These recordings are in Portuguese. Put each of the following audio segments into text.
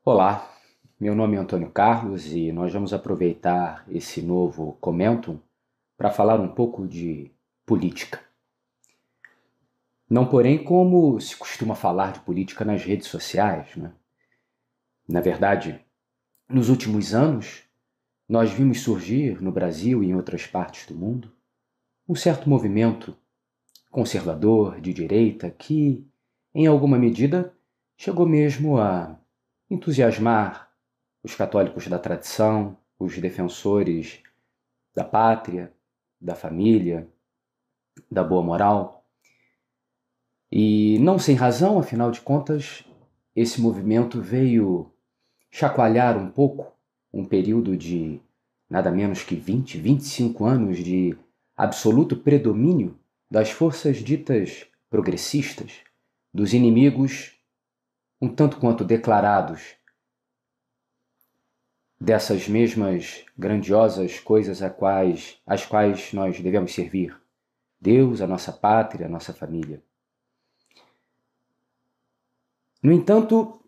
Olá, meu nome é Antônio Carlos e nós vamos aproveitar esse novo Comentum para falar um pouco de política. Não, porém, como se costuma falar de política nas redes sociais, né? Na verdade, nos últimos anos, nós vimos surgir no Brasil e em outras partes do mundo um certo movimento conservador de direita que, em alguma medida, chegou mesmo a entusiasmar os católicos da tradição, os defensores da pátria, da família, da boa moral. E não sem razão, afinal de contas, esse movimento veio chacoalhar um pouco um período de nada menos que 20, 25 anos de absoluto predomínio das forças ditas progressistas, dos inimigos um tanto quanto declarados dessas mesmas grandiosas coisas às quais nós devemos servir. Deus, a nossa pátria, a nossa família. No entanto,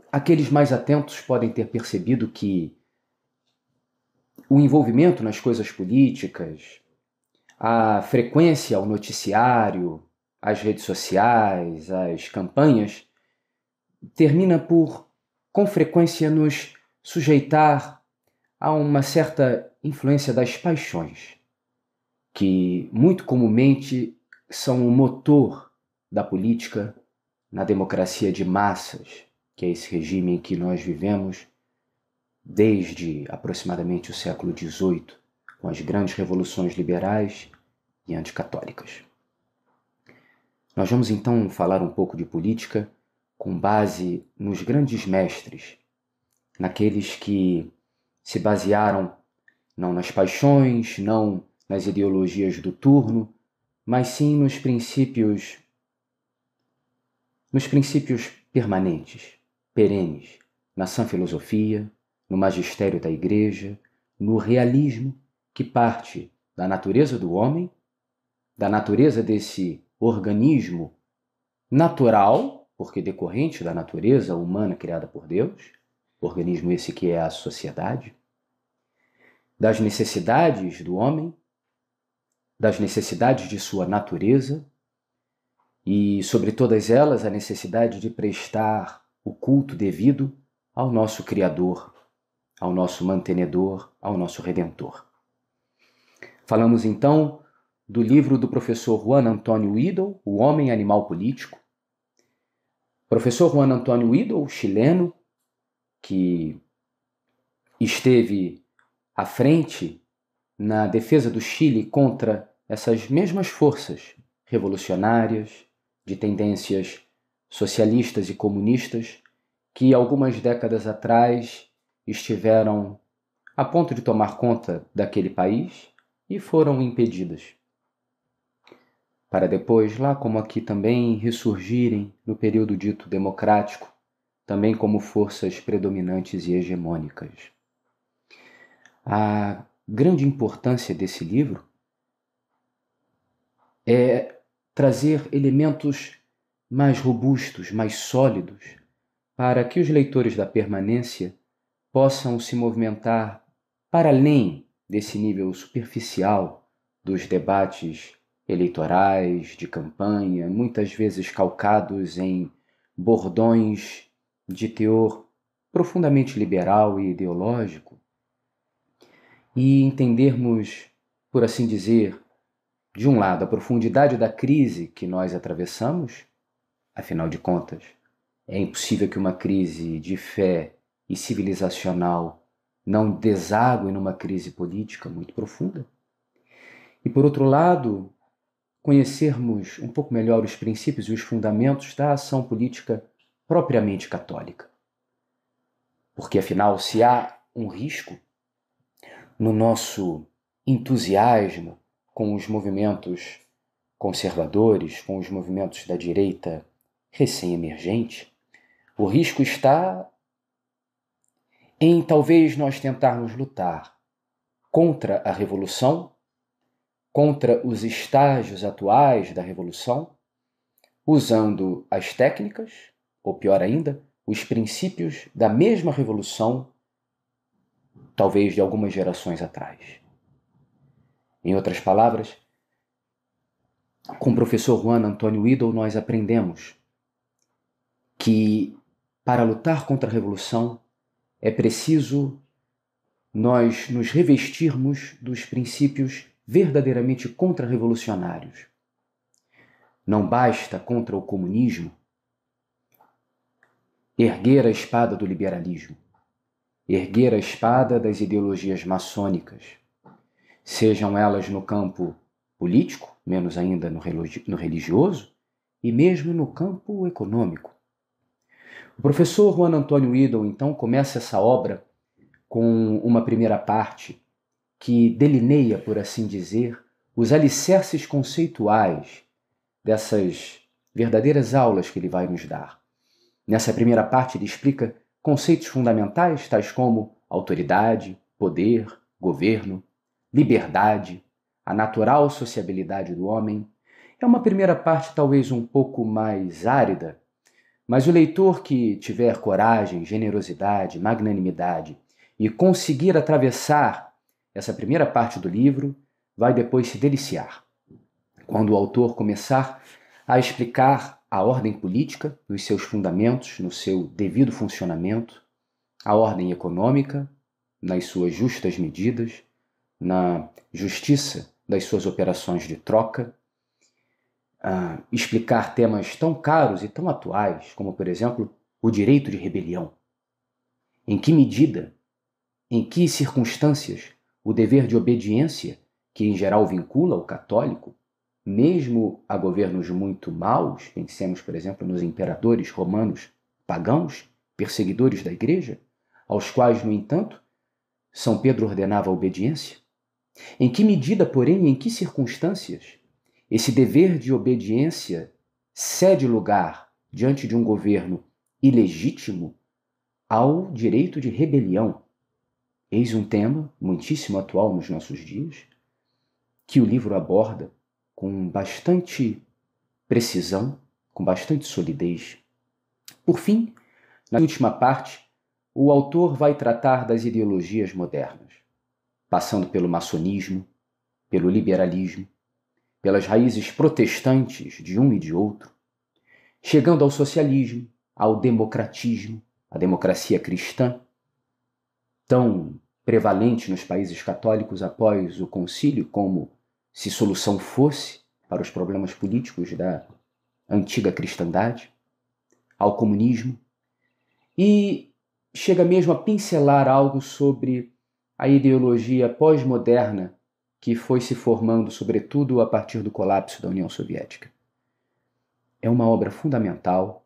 aqueles mais atentos podem ter percebido que o envolvimento nas coisas políticas, a frequência ao noticiário, às redes sociais, às campanhas, termina por, com frequência, nos sujeitar a uma certa influência das paixões, que muito comumente são o motor da política na democracia de massas, que é esse regime em que nós vivemos desde aproximadamente o século XVIII, com as grandes revoluções liberais e anticatólicas. Nós vamos então falar um pouco de política com base nos grandes mestres, naqueles que se basearam não nas paixões, não nas ideologias do turno, mas sim nos princípios permanentes, perenes, na sã filosofia, no magistério da Igreja, no realismo que parte da natureza do homem, da natureza desse organismo natural, porque decorrente da natureza humana criada por Deus, organismo esse que é a sociedade, das necessidades do homem, das necessidades de sua natureza e, sobre todas elas, a necessidade de prestar o culto devido ao nosso Criador, ao nosso mantenedor, ao nosso Redentor. Falamos então do livro do professor Juan Antonio Idol, O Homem Animal Político. Professor Juan Antonio Idol, chileno, que esteve à frente na defesa do Chile contra essas mesmas forças revolucionárias, de tendências socialistas e comunistas, que algumas décadas atrás estiveram a ponto de tomar conta daquele país e foram impedidas, para depois, lá como aqui também, ressurgirem no período dito democrático, também como forças predominantes e hegemônicas. A grande importância desse livro é trazer elementos mais robustos, mais sólidos, para que os leitores da Permanência possam se movimentar para além desse nível superficial dos debates eleitorais, de campanha, muitas vezes calcados em bordões de teor profundamente liberal e ideológico, e entendermos, por assim dizer, de um lado, a profundidade da crise que nós atravessamos, afinal de contas, é impossível que uma crise de fé e civilizacional não desague numa crise política muito profunda. E, por outro lado, conhecermos um pouco melhor os princípios e os fundamentos da ação política propriamente católica. Porque, afinal, se há um risco no nosso entusiasmo com os movimentos conservadores, com os movimentos da direita recém-emergente, o risco está em talvez nós tentarmos lutar contra a revolução, contra os estágios atuais da revolução, usando as técnicas, ou pior ainda, os princípios da mesma revolução, talvez de algumas gerações atrás. Em outras palavras, com o professor Juan Antônio Idol, nós aprendemos que para lutar contra a revolução é preciso nós nos revestirmos dos princípios verdadeiramente contra-revolucionários. Não basta contra o comunismo erguer a espada do liberalismo, erguer a espada das ideologias maçônicas, sejam elas no campo político, menos ainda no religioso, e mesmo no campo econômico. O professor Juan Antônio Idol, então, começa essa obra com uma primeira parte que delineia, por assim dizer, os alicerces conceituais dessas verdadeiras aulas que ele vai nos dar. Nessa primeira parte, ele explica conceitos fundamentais, tais como autoridade, poder, governo, liberdade, a natural sociabilidade do homem. É uma primeira parte talvez um pouco mais árida, mas o leitor que tiver coragem, generosidade, magnanimidade e conseguir atravessar essa primeira parte do livro, vai depois se deliciar, quando o autor começar a explicar a ordem política nos seus fundamentos, no seu devido funcionamento, a ordem econômica, nas suas justas medidas, na justiça das suas operações de troca, explicar temas tão caros e tão atuais, como, por exemplo, o direito de rebelião. Em que medida, em que circunstâncias, o dever de obediência, que em geral vincula o católico, mesmo a governos muito maus, pensemos, por exemplo, nos imperadores romanos pagãos, perseguidores da igreja, aos quais, no entanto, São Pedro ordenava a obediência? Em que medida, porém, em que circunstâncias, esse dever de obediência cede lugar, diante de um governo ilegítimo, ao direito de rebelião? Eis um tema muitíssimo atual nos nossos dias, que o livro aborda com bastante precisão, com bastante solidez. Por fim, na última parte, o autor vai tratar das ideologias modernas, passando pelo maçonismo, pelo liberalismo, pelas raízes protestantes de um e de outro, chegando ao socialismo, ao democratismo, à democracia cristã, tão prevalente nos países católicos após o concílio, como se solução fosse para os problemas políticos da antiga cristandade, ao comunismo, e chega mesmo a pincelar algo sobre a ideologia pós-moderna que foi se formando, sobretudo, a partir do colapso da União Soviética. É uma obra fundamental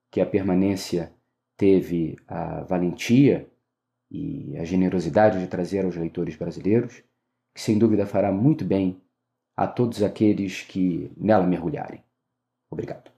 que a Permanência teve a valentia e a generosidade de trazer aos leitores brasileiros, que sem dúvida fará muito bem a todos aqueles que nela mergulharem. Obrigado.